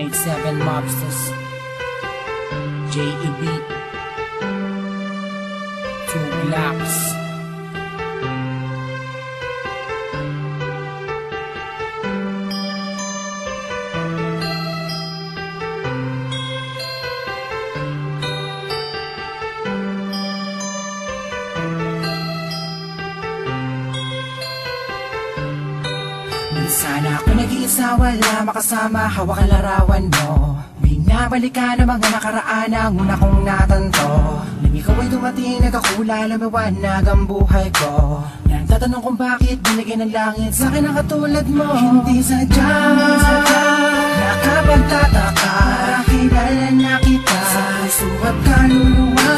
187 Mobsters, JEB, 2 Blocks. Sana ako nag-iisa, wala makasama, hawak ang larawan mo. Binabalikan ang mga nakaraan ang una kong natanto. Nang ikaw ay dumating, nagkakula, lumiwanag ang buhay ko. Nagtatanong kung bakit binigyan ng langit sa akin ang katulad mo. Hindi sadya, nakapagtataka, kilala na kita sa puso at kaluluwa.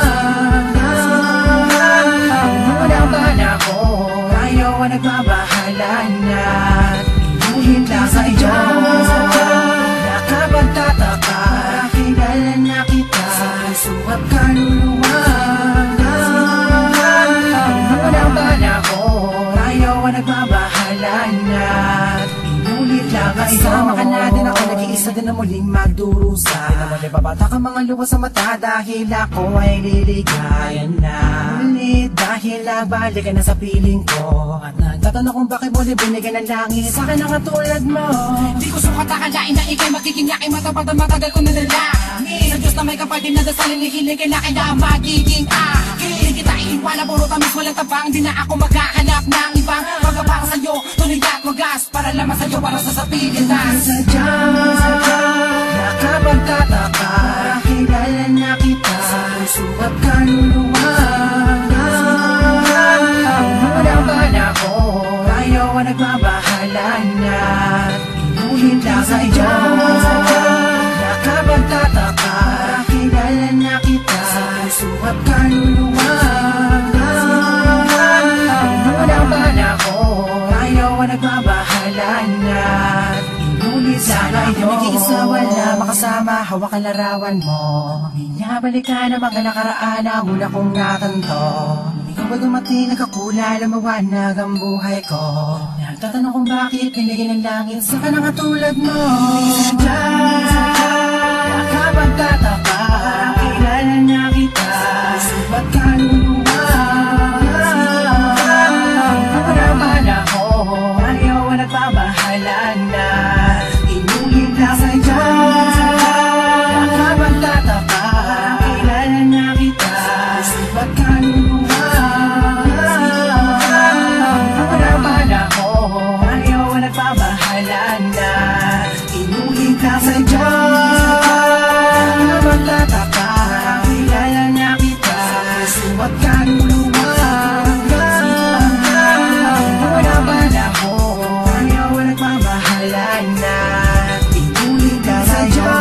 Muna ba na ako, tayo ang nagbabahala na inuhin lang sa iyo. Nakapagtataka, kilala na kita sa puso at kaluluwa. Muna ba na ako, tayo ang nagbabahala na inulit lang sa iyo. Kasama ka na din ako, nag-iisa din na muling magdurusa. Di naman babata ka mga luwa sa mata dahil ako ay liligaya na. Ulit dahil nagbalikan na sa piling ko. At nagtatanong kung bakit mo binigyan ng langit sa akin ang katulad mo. Di ko sukat akalain na ikay magiging aking matapat at matagal ko nadalangin. Sa Diyos na may kapal din na dasalin, hiling kailangan na magiging akin. Di kita iiwala, puro tamis, walang tabang. Di na ako maghahanap ng ibang magabang sa'yo. Tunay at wagas, para lamang sa'yo, para sa sapilitan. Sadya, nakapagtataka, kilala na kita sa puso at kaluluwa. Muna ba na ako, tayo ang nagbabahala na inuhin lang sa iyo. Nakapagtataka, kilala na kita sa puso at kaluluwa. Muna ba na ako, tayo ang nagbabahala na inulit lang iyo. Nag-iisa, wala makasama, hawak ang larawan mo. Binabalikan ang mga nakaraan ang una kong natanto. Ikaw ay dumating, nagkakula, lumawanag ang buhay ko. Nagtatanong kung bakit binigyan ng langit sa akin ang katulad mo. Sadya, nakapagtataka, kilala na kita sa puso at kaluluwa. Muna ba na ako, ayaw ang nagbabahala na inulit lang sa iyo. Nakapagtataka, kilala na kita sa puso at kaluluwa. Muna ba na ako, ayaw ang nagbabahala na inulit lang sa iyo. Nakapagtataka, kilala na kita sa puso at kaluluwa. Muna ba na ako, ayaw ang nagbabahala na inulit lang sa iyo.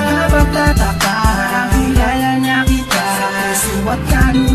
Nakapagtataka, kilala na kita sa puso at kaluluwa.